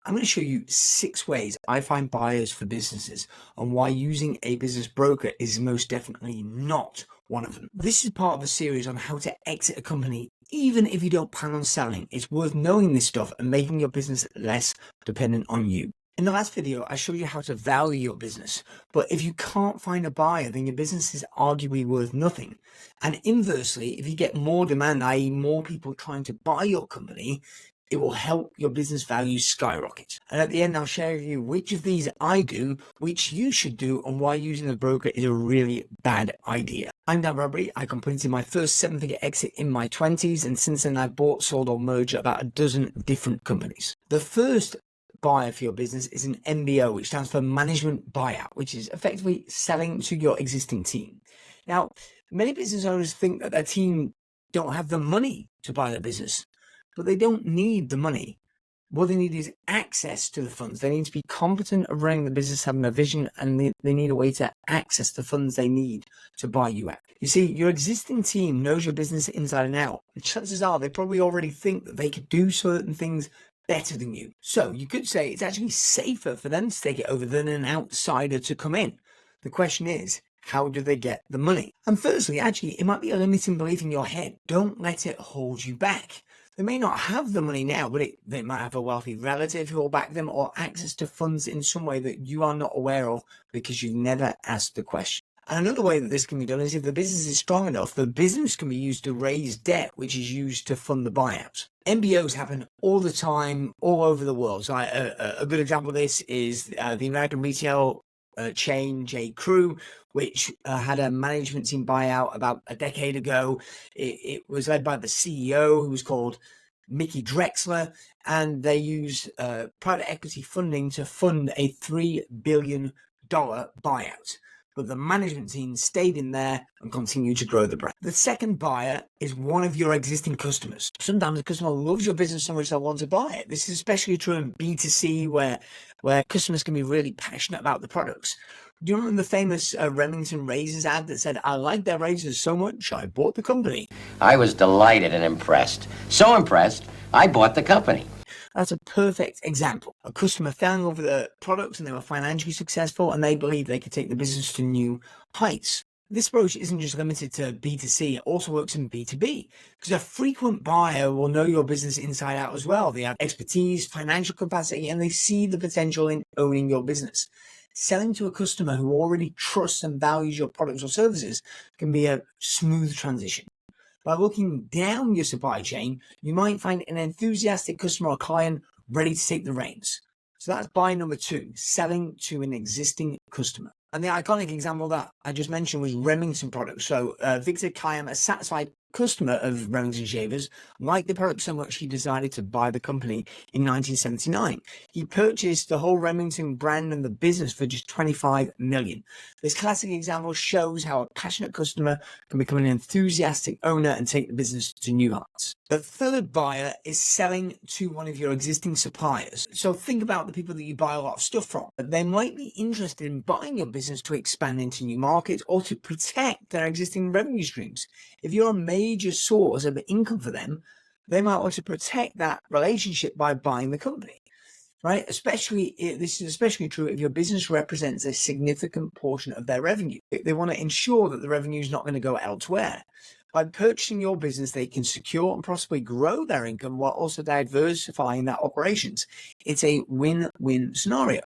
I'm going to show you 6 ways I find buyers for businesses and why using a business broker is most definitely not one of them. This is part of a series on how to exit a company even if you don't plan on selling. It's worth knowing this stuff and making your business less dependent on you. In the last video, I showed you how to value your business, but if you can't find a buyer, then your business is arguably worth nothing. And inversely, if you get more demand, i.e. more people trying to buy your company, it will help your business value skyrocket. And at the end, I'll share with you which of these I do, which you should do, and why using a broker is a really bad idea. I'm Bradbury. I completed my first 7-figure exit in my 20s, and since then I've bought, sold, or merged about a dozen different companies. The first buyer for your business is an MBO, which stands for Management Buyout, which is effectively selling to your existing team. Now, many business owners think that their team don't have the money to buy their business, but they don't need the money. What they need is access to the funds. They need to be competent at running the business, having a vision, and they need a way to access the funds they need to buy you out. You see, your existing team knows your business inside and out. The chances are they probably already think that they could do certain things better than you. So you could say it's actually safer for them to take it over than an outsider to come in. The question is, how do they get the money? And firstly, actually, it might be a limiting belief in your head. Don't let it hold you back. They may not have the money now, but they might have a wealthy relative who will back them, or access to funds in some way that you are not aware of because you've never asked the question. And another way that this can be done is if the business is strong enough, the business can be used to raise debt, which is used to fund the buyout. MBOs happen all the time, all over the world. So a good example of this is the American retail chain J. Crew, which had a management team buyout about a decade ago. It was led by the CEO, who was called Mickey Drexler, and they used private equity funding to fund a $3 billion buyout. But the management team stayed in there and continued to grow the brand. The second buyer is one of your existing customers. Sometimes the customer loves your business so much they want to buy it. This is especially true in B2C, where customers can be really passionate about the products. Do you remember the famous Remington razors ad that said, "I like their razors so much, I bought the company"? I was delighted and impressed. So impressed, I bought the company. That's a perfect example. A customer fell in love with the products and they were financially successful, and they believed they could take the business to new heights. This approach isn't just limited to B2C, it also works in B2B, because a frequent buyer will know your business inside out as well. They have expertise, financial capacity, and they see the potential in owning your business. Selling to a customer who already trusts and values your products or services can be a smooth transition. By looking down your supply chain, you might find an enthusiastic customer or client ready to take the reins. So that's buy number 2, selling to an existing customer. And the iconic example that I just mentioned was Remington products. So Victor Kayam, a satisfied customer of Remington shavers, liked the product so much he decided to buy the company in 1979. He purchased the whole Remington brand and the business for just $25 million. This classic example shows how a passionate customer can become an enthusiastic owner and take the business to new heights. The third buyer is selling to one of your existing suppliers. So think about the people that you buy a lot of stuff from. They might be interested in buying your business to expand into new markets or to protect their existing revenue streams. If you're a major source of income for them, they might want to protect that relationship by buying the company, right? This is especially true if your business represents a significant portion of their revenue. They want to ensure that the revenue is not going to go elsewhere. By purchasing your business, they can secure and possibly grow their income while also diversifying their operations. It's a win-win scenario.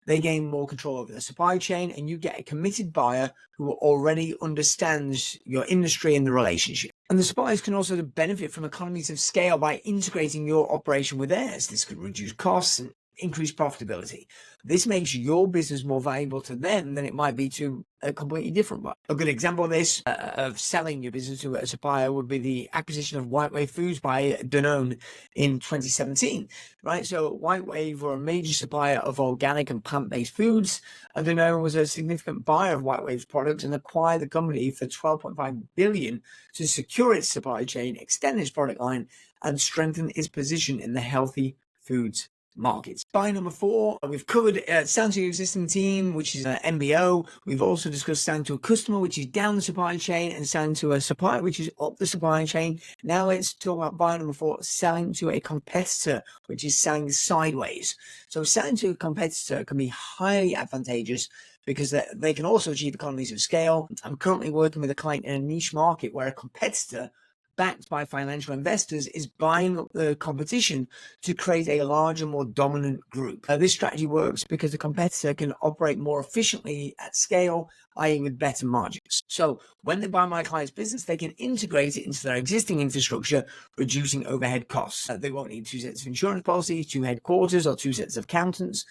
They gain more control over the supply chain, and you get a committed buyer who already understands your industry and the relationship. And the suppliers can also benefit from economies of scale by integrating your operation with theirs. This could reduce costs and increase profitability. This makes your business more valuable to them than it might be to a completely different one. A good example of this, of selling your business to a supplier, would be the acquisition of White Wave Foods by Danone in 2017, right? So White Wave were a major supplier of organic and plant-based foods, and Danone was a significant buyer of White Wave's products and acquired the company for $12.5 billion to secure its supply chain, extend its product line, and strengthen its position in the healthy foods markets. Buy number 4, we've covered selling to your existing team, which is MBO. We've also discussed selling to a customer, which is down the supply chain, and selling to a supplier, which is up the supply chain. Now let's talk about buy number 4, selling to a competitor, which is selling sideways. So selling to a competitor can be highly advantageous because they can also achieve economies of scale. I'm currently working with a client in a niche market where a competitor backed by financial investors is buying up the competition to create a larger, more dominant group. This strategy works because the competitor can operate more efficiently at scale, i.e. with better margins. So when they buy my client's business, they can integrate it into their existing infrastructure, reducing overhead costs. They won't need 2 sets of insurance policies, 2 headquarters, or 2 sets of accountants.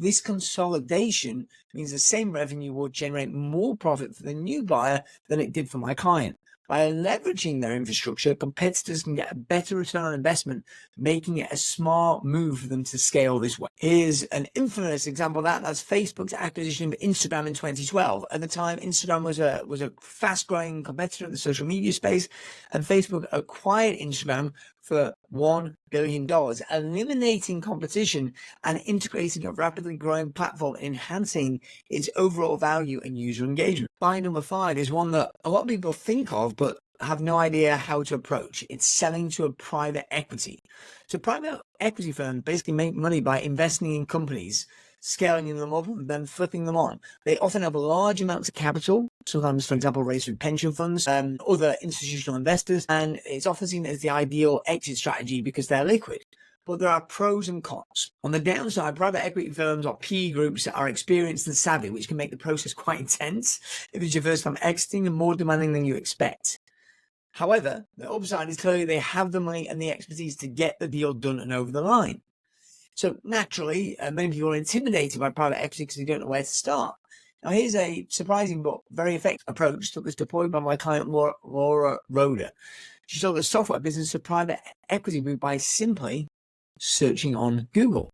This consolidation means the same revenue will generate more profit for the new buyer than it did for my client. By leveraging their infrastructure, competitors can get a better return on investment, making it a smart move for them to scale this way. Here's an infamous example of that. That's Facebook's acquisition of Instagram in 2012. At the time, Instagram was a fast-growing competitor in the social media space, and Facebook acquired Instagram for $1 billion, eliminating competition and integrating a rapidly growing platform, enhancing its overall value and user engagement. Buy number 5 is one that a lot of people think of, but have no idea how to approach. It's selling to a private equity. So private equity firms basically make money by investing in companies, scaling them up, and then flipping them on. They often have large amounts of capital, sometimes, for example, raised through pension funds and other institutional investors, and it's often seen as the ideal exit strategy because they're liquid. But there are pros and cons. On the downside, private equity firms or PE groups are experienced and savvy, which can make the process quite intense if it's your first time exiting and more demanding than you expect. However, the upside is clearly they have the money and the expertise to get the deal done and over the line. So naturally, many people are intimidated by private equity because they don't know where to start. Now, here's a surprising but very effective approach that was deployed by my client, Laura Roeder. She sold a software business to private equity group by simply searching on Google.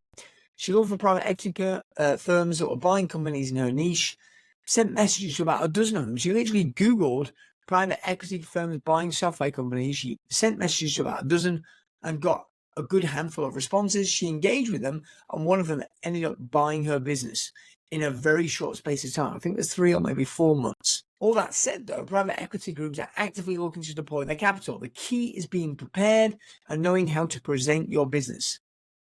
She looked for private equity firms that were buying companies in her niche, sent messages to about a dozen of them. She literally Googled private equity firms buying software companies. She sent messages to about a dozen and got a good handful of responses. She engaged with them, and one of them ended up buying her business in a very short space of time. I think there's 3 or maybe 4 months. All that said, though, private equity groups are actively looking to deploy their capital. The key is being prepared and knowing how to present your business.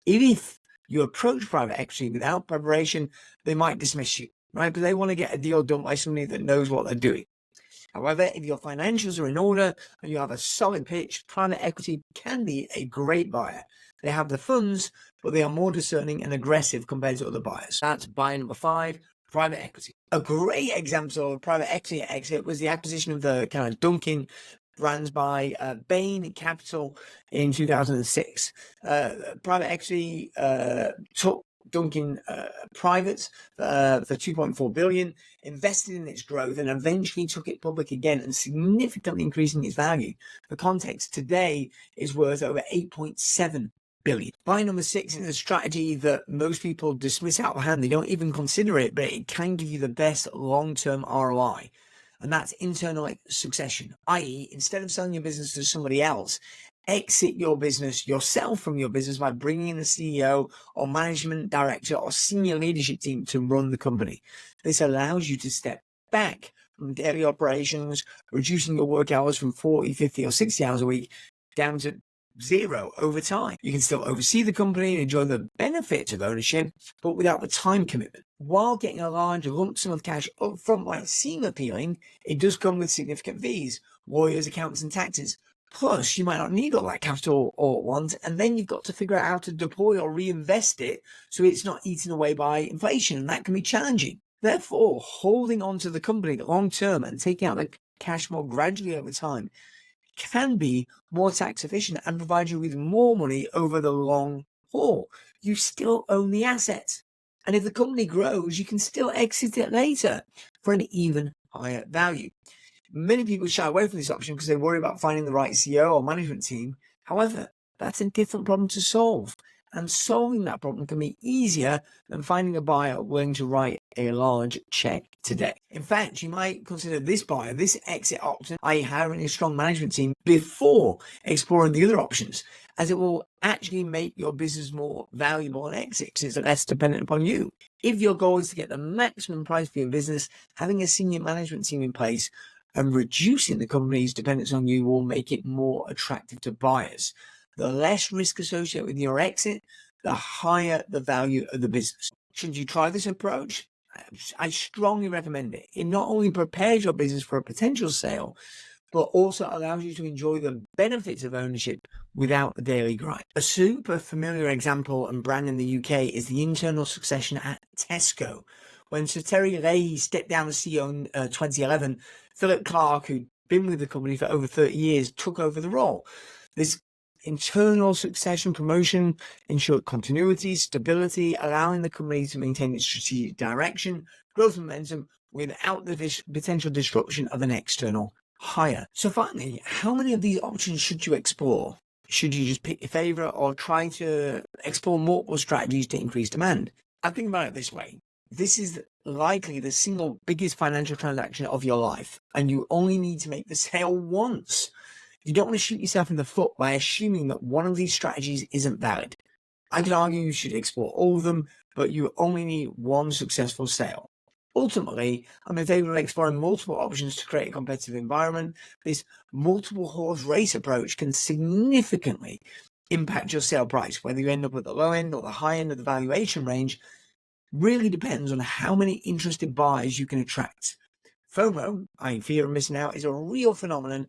If you approach private equity without preparation, they might dismiss you, right? But they want to get a deal done by somebody that knows what they're doing. However, if your financials are in order and you have a solid pitch, private equity can be a great buyer. They have the funds, but they are more discerning and aggressive compared to other buyers. That's buyer number 5, private equity. A great example of private equity exit was the acquisition of the kind of Dunkin' brands by Bain Capital in 2006. Private equity took Dunkin' private for $2.4 billion, invested in its growth, and eventually took it public again and significantly increasing its value. For context, today is worth over $8.7 billion. Buy number 6 is a strategy that most people dismiss out of hand. They don't even consider it, but it can give you the best long-term ROI. And that's internal succession, i.e., instead of selling your business to somebody else, exit your business yourself from your business by bringing in a CEO or management director or senior leadership team to run the company. This allows you to step back from daily operations, reducing your work hours from 40, 50, or 60 hours a week down to 0 over time. You can still oversee the company and enjoy the benefits of ownership, but without the time commitment. While getting a large lump sum of cash up front might seem appealing, it does come with significant fees, lawyers, accountants, and taxes. Plus, you might not need all that capital all at once, and then you've got to figure out how to deploy or reinvest it so it's not eaten away by inflation, and that can be challenging. Therefore, holding on to the company long term and taking out the cash more gradually over time can be more tax efficient and provide you with more money over the long haul. You still own the asset. And if the company grows, you can still exit it later for an even higher value. Many people shy away from this option because they worry about finding the right CEO or management team. However, that's a different problem to solve. and solving that problem can be easier than finding a buyer willing to write a large check today. In fact, you might consider this buyer, this exit option, i.e. hiring a strong management team, before exploring the other options, as it will actually make your business more valuable on exit because it's less dependent upon you. If your goal is to get the maximum price for your business, having a senior management team in place and reducing the company's dependence on you will make it more attractive to buyers. The less risk associated with your exit, the higher the value of the business. Should you try this approach? I strongly recommend it. It not only prepares your business for a potential sale, but also allows you to enjoy the benefits of ownership without the daily grind. A super familiar example and brand in the UK is the internal succession at Tesco. When Sir Terry Leahy stepped down as CEO in 2011, Philip Clark, who'd been with the company for over 30 years, took over the role. This internal succession promotion ensured continuity, stability, allowing the company to maintain its strategic direction, growth momentum, without the potential disruption of an external hire. So finally, how many of these options should you explore? Should you just pick your favorite or try to explore multiple strategies to increase demand? I think about it this way. This is likely the single biggest financial transaction of your life, and you only need to make the sale once. You don't want to shoot yourself in the foot by assuming that one of these strategies isn't valid. I could argue you should explore all of them, but you only need one successful sale. Ultimately, I'm in favor of exploring multiple options to create a competitive environment. This multiple horse race approach can significantly impact your sale price. Whether you end up at the low end or the high end of the valuation range really depends on how many interested buyers you can attract. FOMO, i.e. fear of missing out, is a real phenomenon,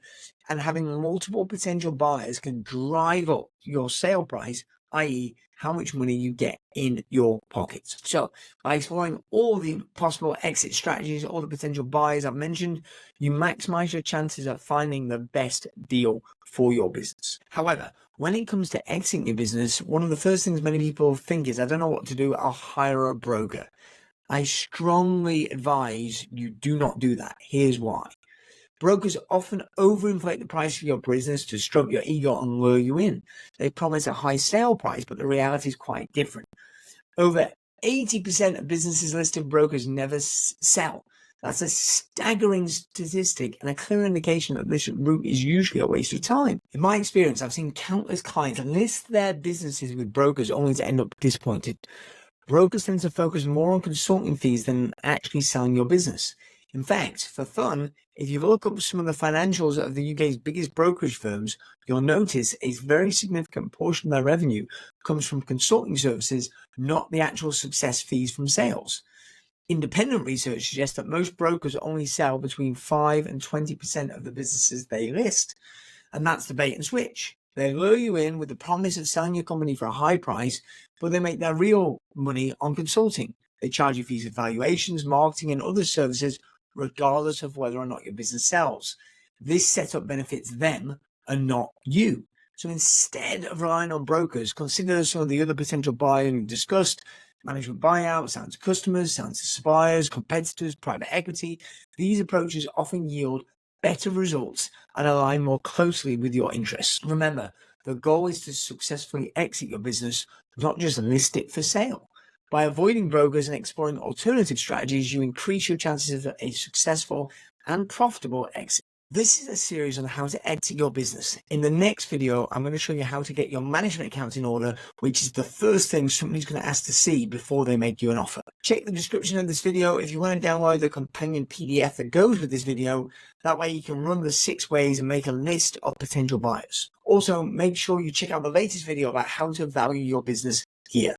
and having multiple potential buyers can drive up your sale price, i.e. how much money you get in your pockets. So by exploring all the possible exit strategies, all the potential buyers I've mentioned, you maximize your chances of finding the best deal for your business. However, when it comes to exiting your business, one of the first things many people think is, I don't know what to do, I'll hire a broker. I strongly advise you do not do that. Here's why. Brokers often overinflate the price of your business to stroke your ego and lure you in. They promise a high sale price, but the reality is quite different. Over 80% of businesses listed brokers never sell. That's a staggering statistic and a clear indication that this route is usually a waste of time. In my experience, I've seen countless clients list their businesses with brokers only to end up disappointed. Brokers tend to focus more on consulting fees than actually selling your business. In fact, for fun, if you look up some of the financials of the UK's biggest brokerage firms, you'll notice a very significant portion of their revenue comes from consulting services, not the actual success fees from sales. Independent research suggests that most brokers only sell between 5 and 20% of the businesses they list, and that's the bait and switch. They lure you in with the promise of selling your company for a high price, but they make their real money on consulting. They charge you fees for valuations, marketing, and other services, regardless of whether or not your business sells. This setup benefits them and not you. So instead of relying on brokers, consider some of the other potential buyers we've discussed: management buyout, selling to customers, selling to suppliers, competitors, private equity. These approaches often yield better results and align more closely with your interests. Remember, the goal is to successfully exit your business, not just list it for sale. By avoiding brokers and exploring alternative strategies, you increase your chances of a successful and profitable exit. This is a series on how to exit your business. In the next video, I'm going to show you how to get your management accounts in order, which is the first thing somebody's going to ask to see before they make you an offer. Check the description of this video if you want to download the companion PDF that goes with this video. That way you can run the 6 ways and make a list of potential buyers. Also, make sure you check out the latest video about how to value your business here.